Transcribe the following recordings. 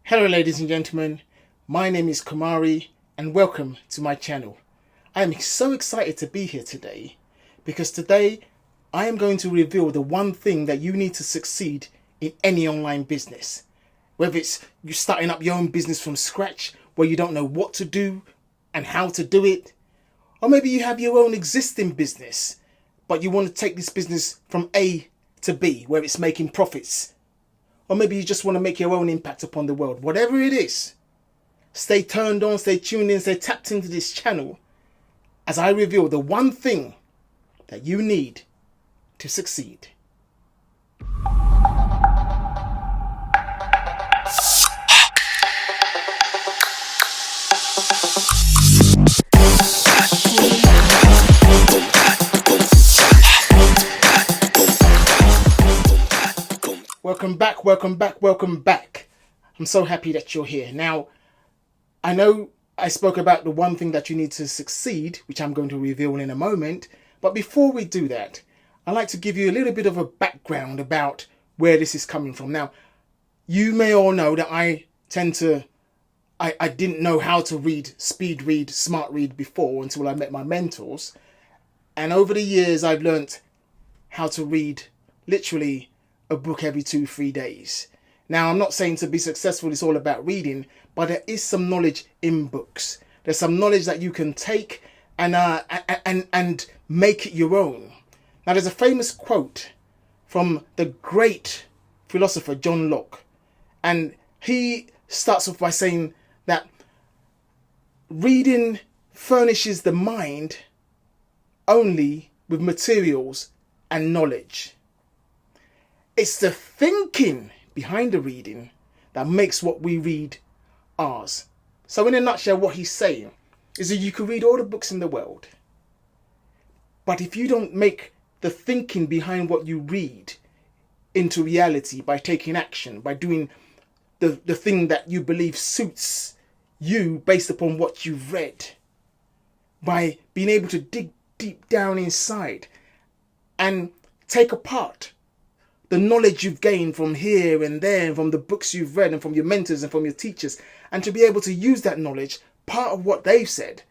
Hello ladies and gentlemen, my name is Kamari and welcome to my channel. I am so excited to be here today because today I am going to reveal the one thing that you need to succeed in any online business. Whether it's you starting up your own business from scratch where you don't know what to do and how to do it, or maybe you have your own existing business but you want to take this business from A to B where it's making profits. Or maybe you just want to make your own impact upon the world. Whatever it is, stay turned on, stay tuned in, stay tapped into this channel as I reveal the one thing that you need to succeed. Welcome back. I'm so happy that you're here. Now, I know I spoke about the one thing that you need to succeed, which I'm going to reveal in a moment. But before we do that, I'd like to give you a little bit of a background about where this is coming from. Now, you may all know that I didn't know how to read, speed read, smart read before until I met my mentors. And over the years, I've learnt how to read literally a book every 2-3 days. Now, I'm not saying to be successful it's all about reading, but there is some knowledge in books. There's some knowledge that you can take and make it your own. Now, there's a famous quote from the great philosopher John Locke, and he starts off by saying that reading furnishes the mind only with materials and knowledge. It's the thinking behind the reading that makes what we read ours. So in a nutshell, what he's saying is that you can read all the books in the world, but if you don't make the thinking behind what you read into reality by taking action, by doing the thing that you believe suits you based upon what you've read, by being able to dig deep down inside and take apart the knowledge you've gained from here and there, and from the books you've read and from your mentors and from your teachers, and to be able to use that knowledge, part of what they've said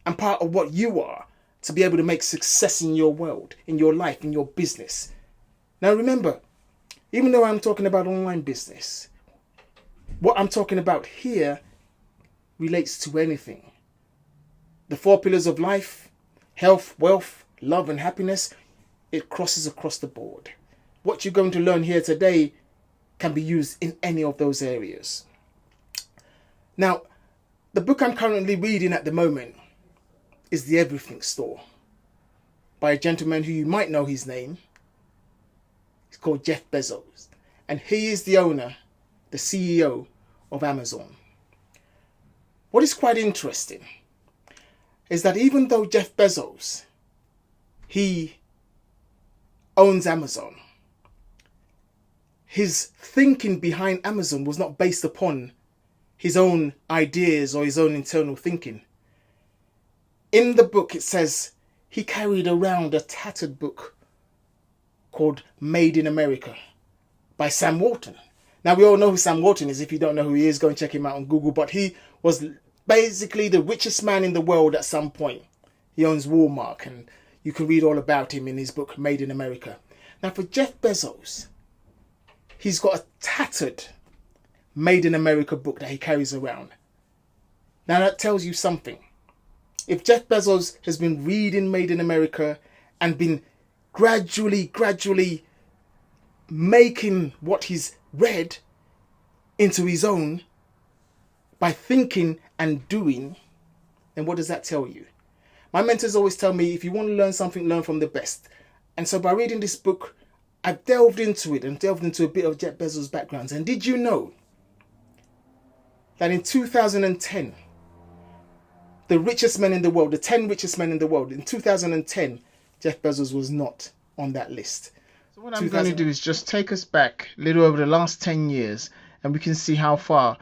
and part of what you are, to be able to make success in your world, in your life, in your business. Now remember, even though I'm talking about online business, what I'm talking about here relates to anything. The 4 pillars of life: health, wealth, love and happiness. It crosses across the board. What you're going to learn here today can be used in any of those areas. Now, the book I'm currently reading at the moment is The Everything Store by a gentleman who you might know his name. He's called Jeff Bezos, and he is the owner, the CEO of Amazon. What is quite interesting is that even though Jeff Bezos, he owns Amazon, his thinking behind Amazon was not based upon his own ideas or his own internal thinking. In the book, it says he carried around a tattered book called Made in America by Sam Walton. Now, we all know who Sam Walton is. If you don't know who he is, go and check him out on Google. But he was basically the richest man in the world at some point. He owns Walmart, and you can read all about him in his book, Made in America. Now, for Jeff Bezos, he's got a tattered Made in America book that he carries around. Now that tells you something. If Jeff Bezos has been reading Made in America and been gradually making what he's read into his own by thinking and doing, then what does that tell you? My mentors always tell me, if you want to learn something, learn from the best. And so by reading this book, I've delved into it and delved into a bit of Jeff Bezos' background. And did you know that in 2010, the richest men in the world, the 10 richest men in the world, in 2010, Jeff Bezos was not on that list. So what I'm going to do is just take us back a little over the last 10 years, and we can see how far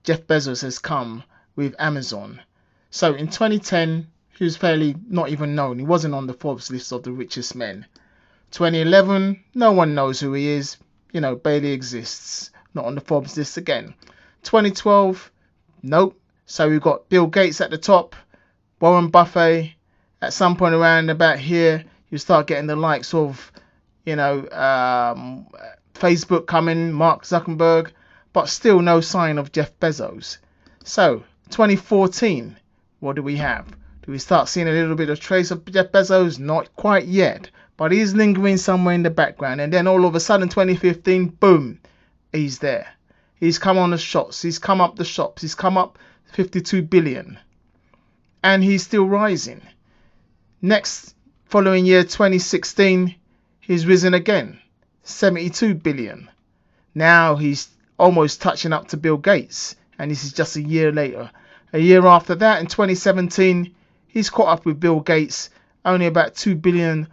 Jeff Bezos has come with Amazon. So in 2010, he was fairly not even known. He wasn't on the Forbes list of the richest men. 2011, no one knows who he is. Barely exists. Not on the Forbes list again. 2012, nope. So we've got Bill Gates at the top, Warren Buffett. At some point around about here, you start getting the likes of, Facebook coming, Mark Zuckerberg, but still no sign of Jeff Bezos. So 2014, what do we have? Do we start seeing a little bit of trace of Jeff Bezos? Not quite yet, but he's lingering somewhere in the background. And then all of a sudden, 2015, boom, he's there. He's come on the shots. He's come up the shops. He's come up 52 billion. And he's still rising. Next, following year, 2016, he's risen again, 72 billion. Now he's almost touching up to Bill Gates. And this is just a year later. A year after that, in 2017, he's caught up with Bill Gates, only about $2 billion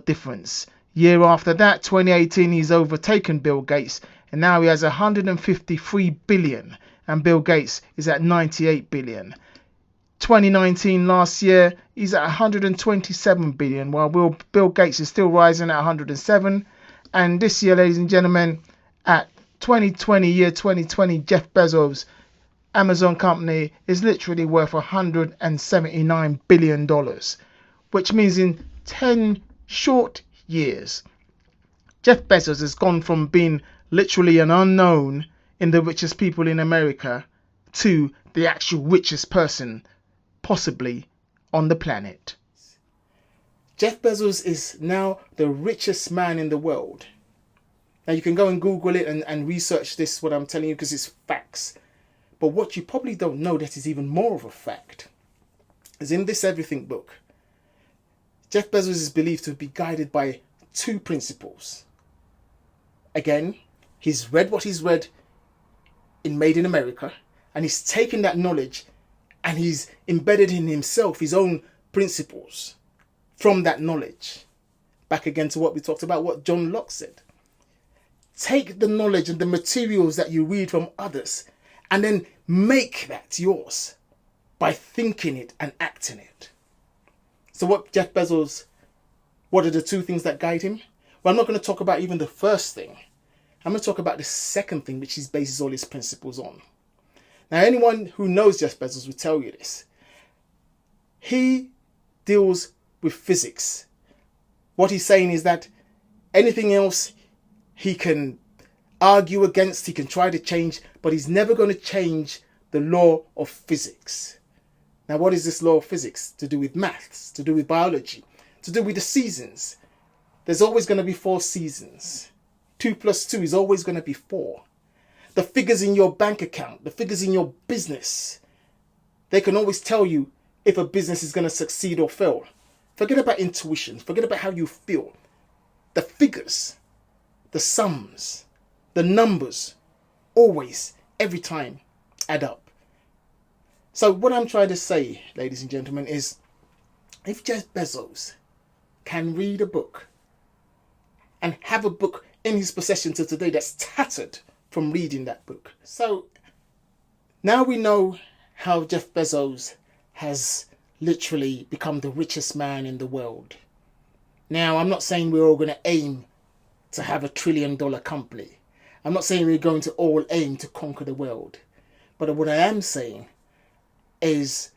difference. Year after that, 2018, he's overtaken Bill Gates, and now he has 153 billion, and Bill Gates is at 98 billion. 2019, last year, he's at 127 billion, while Bill Gates is still rising at 107. And this year, ladies and gentlemen, at 2020, Jeff Bezos' Amazon company is literally worth $179 billion, which means in 10 short years, Jeff Bezos has gone from being literally an unknown in the richest people in America to the actual richest person possibly on the planet. Jeff Bezos is now the richest man in the world. Now you can go and Google it and research this, what I'm telling you, because it's facts. But what you probably don't know that is even more of a fact is in this Everything book, Jeff Bezos is believed to be guided by two principles. Again, he's read what he's read in Made in America, and he's taken that knowledge and he's embedded in himself his own principles from that knowledge. Back again to what we talked about, what John Locke said. Take the knowledge and the materials that you read from others and then make that yours by thinking it and acting it. So what Jeff Bezos, what are the two things that guide him? Well, I'm not going to talk about even the first thing. I'm going to talk about the second thing, which he bases all his principles on. Now, anyone who knows Jeff Bezos will tell you this. He deals with physics. What he's saying is that anything else he can argue against, he can try to change, but he's never going to change the law of physics. Now, what is this law of physics? To do with maths, to do with biology, to do with the seasons. There's always going to be 4 seasons. 2 plus 2 is always going to be 4. The figures in your bank account, the figures in your business, they can always tell you if a business is going to succeed or fail. Forget about intuition. Forget about how you feel. The figures, the sums, the numbers, always, every time, add up. So what I'm trying to say, ladies and gentlemen, is if Jeff Bezos can read a book and have a book in his possession to today that's tattered from reading that book. So now we know how Jeff Bezos has literally become the richest man in the world. Now, I'm not saying we're all going to aim to have $1 trillion company. I'm not saying we're going to all aim to conquer the world. But what I am saying is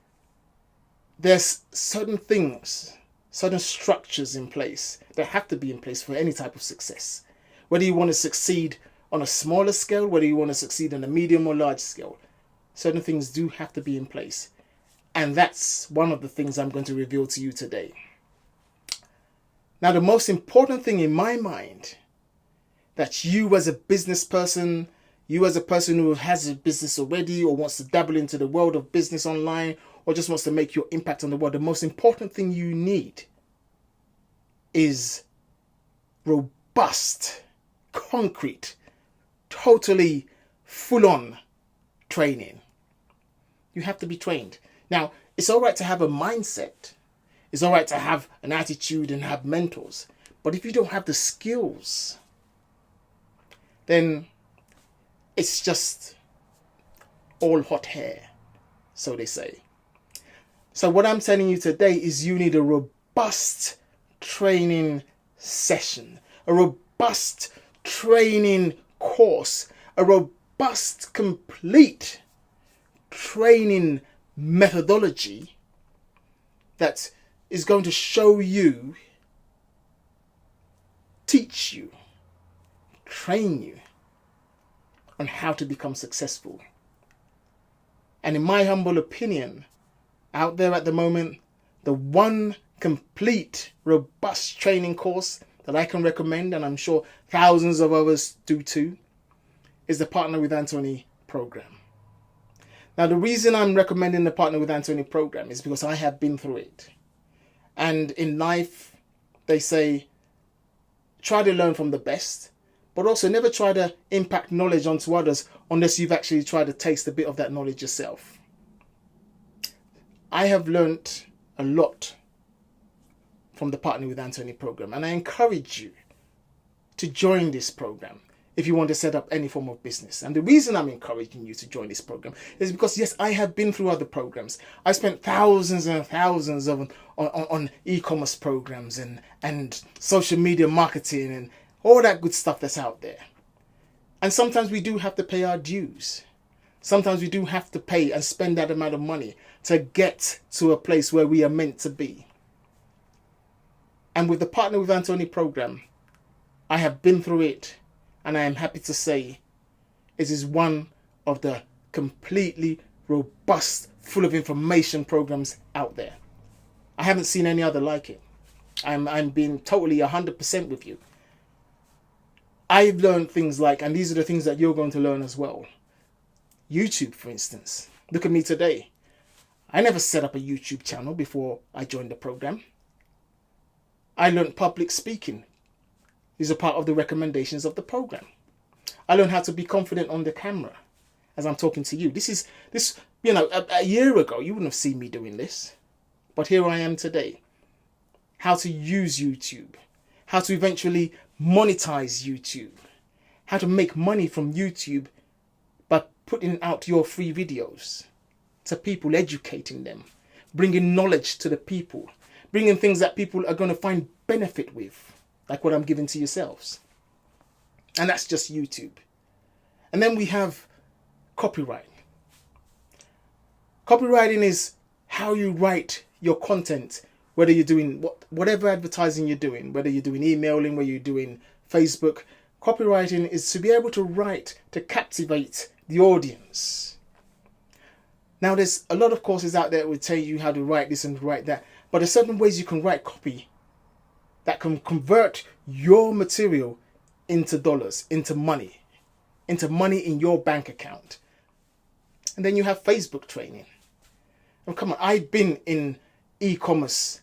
there's certain things, certain structures in place that have to be in place for any type of success. Whether you want to succeed on a smaller scale, whether you want to succeed on a medium or large scale, certain things do have to be in place. And that's one of the things I'm going to reveal to you today. Now, the most important thing in my mind that you as a business person, you as a person who has a business already or wants to dabble into the world of business online or just wants to make your impact on the world, the most important thing you need is robust, concrete, totally full-on training. You have to be trained. Now, it's all right to have a mindset. It's all right to have an attitude and have mentors. But if you don't have the skills, then it's just all hot air, so they say. So what I'm telling you today is you need a robust training session, a robust training course, a robust robust, complete training methodology that is going to show you, teach you, train you on how to become successful. And in my humble opinion, out there at the moment, the one complete, robust training course that I can recommend, and I'm sure thousands of others do too, is the Partner with Anthony program. Now, the reason I'm recommending the Partner with Anthony program is because I have been through it. And in life, they say, try to learn from the best, but also never try to impact knowledge onto others unless you've actually tried to taste a bit of that knowledge yourself. I have learnt a lot from the Partner with Anthony program, and I encourage you to join this program if you want to set up any form of business. And the reason I'm encouraging you to join this program is because, yes, I have been through other programs. I spent thousands and thousands on e-commerce programs and social media marketing and all that good stuff that's out there. And sometimes we do have to pay our dues. Sometimes we do have to pay and spend that amount of money to get to a place where we are meant to be. And with the Partner with Anthony program, I have been through it, and I am happy to say it is one of the completely robust, full of information programs out there. I haven't seen any other like it. I'm being totally 100% with you. I've learned things like, and these are the things that you're going to learn as well. YouTube, for instance. Look at me today. I never set up a YouTube channel before I joined the program. I learned public speaking. These are part of the recommendations of the program. I learned how to be confident on the camera as I'm talking to you. This, a year ago, you wouldn't have seen me doing this. But here I am today. How to use YouTube. How to eventually monetize YouTube. How to make money from YouTube by putting out your free videos to people, educating them, bringing knowledge to the people, bringing things that people are going to find benefit with, like what I'm giving to yourselves. And that's just YouTube. And then we have copywriting. Copywriting is how you write your content, whether you're doing whatever advertising you're doing, whether you're doing emailing, whether you're doing Facebook. Copywriting is to be able to write to captivate the audience. Now, there's a lot of courses out there that will tell you how to write this and write that, but there's certain ways you can write copy that can convert your material into dollars, into money in your bank account. And then you have Facebook training. Oh, come on, I've been in e-commerce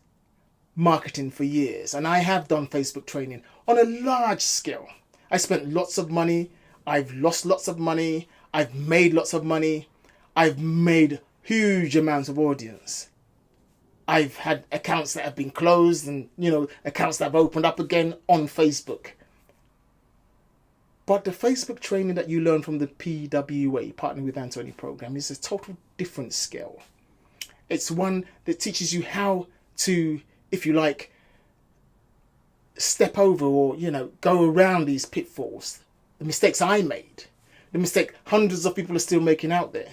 marketing for years, and I have done Facebook training on a large scale. I spent lots of money. I've lost lots of money. I've made lots of money. I've made huge amounts of audience. I've had accounts that have been closed and, accounts that have opened up again on Facebook. But the Facebook training that you learn from the PWA, Partner with Anthony program, is a total different scale. It's one that teaches you how to, if you like, step over or, go around these pitfalls. The mistakes I made. The mistake hundreds of people are still making out there.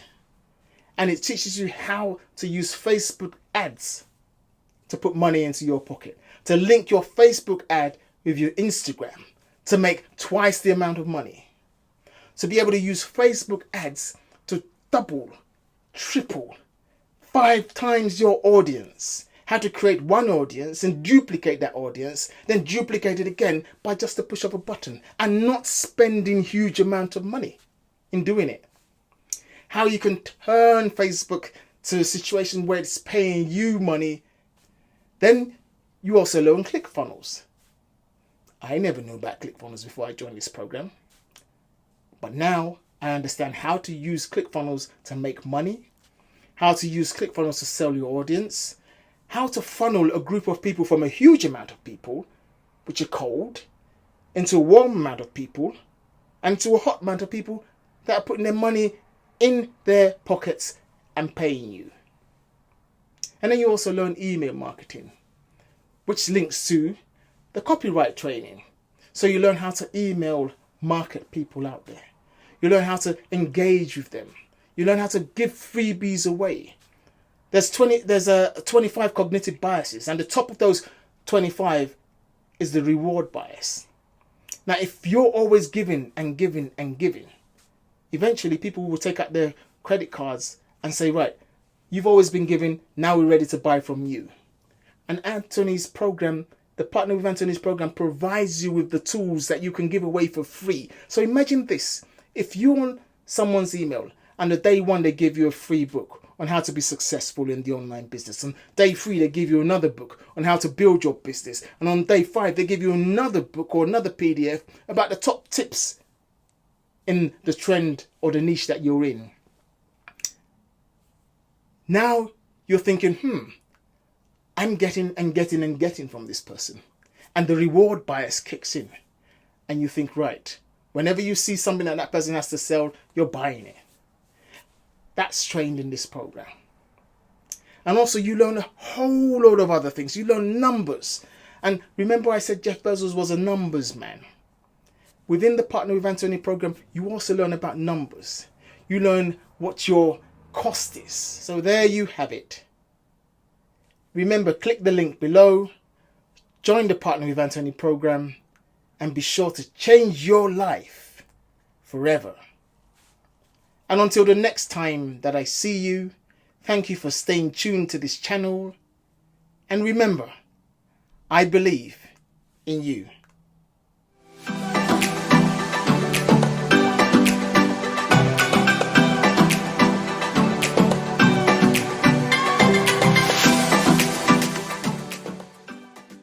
And it teaches you how to use Facebook ads to put money into your pocket. To link your Facebook ad with your Instagram to make twice the amount of money. To be able to use Facebook ads to double, triple, 5 times your audience. How to create one audience and duplicate that audience, then duplicate it again by just the push of a button and not spending huge amount of money in doing it. How you can turn Facebook to a situation where it's paying you money. Then you also learn ClickFunnels. I never knew about ClickFunnels before I joined this program. But now I understand how to use ClickFunnels to make money, how to use ClickFunnels to sell your audience, how to funnel a group of people from a huge amount of people, which are cold, into a warm amount of people, and to a hot amount of people that are putting their money in their pockets and paying you. And then you also learn email marketing, which links to the copyright training. So you learn how to email market people out there. You learn how to engage with them. You learn how to give freebies away. There's 25 cognitive biases, and the top of those 25 is the reward bias. Now, if you're always giving and giving and giving, eventually people will take out their credit cards and say, right, you've always been giving, now we're ready to buy from you. And Anthony's program, the Partner with Anthony's program, provides you with the tools that you can give away for free. So imagine this: if you're on someone's email and on day 1 they give you a free book on how to be successful in the online business, on day 3 they give you another book on how to build your business, and on day 5 they give you another book or another PDF about the top tips in the trend or the niche that you're in. Now you're thinking, I'm getting and getting and getting from this person. And the reward bias kicks in. And you think, right, whenever you see something that that person has to sell, you're buying it. That's trained in this program. And also you learn a whole load of other things. You learn numbers. And remember I said Jeff Bezos was a numbers man. Within the Partner with Anthony program, you also learn about numbers. You learn what your cost is. So there you have it. Remember, click the link below, join the Partner with Anthony program, and be sure to change your life forever. And until the next time that I see you, thank you for staying tuned to this channel. And remember, I believe in you.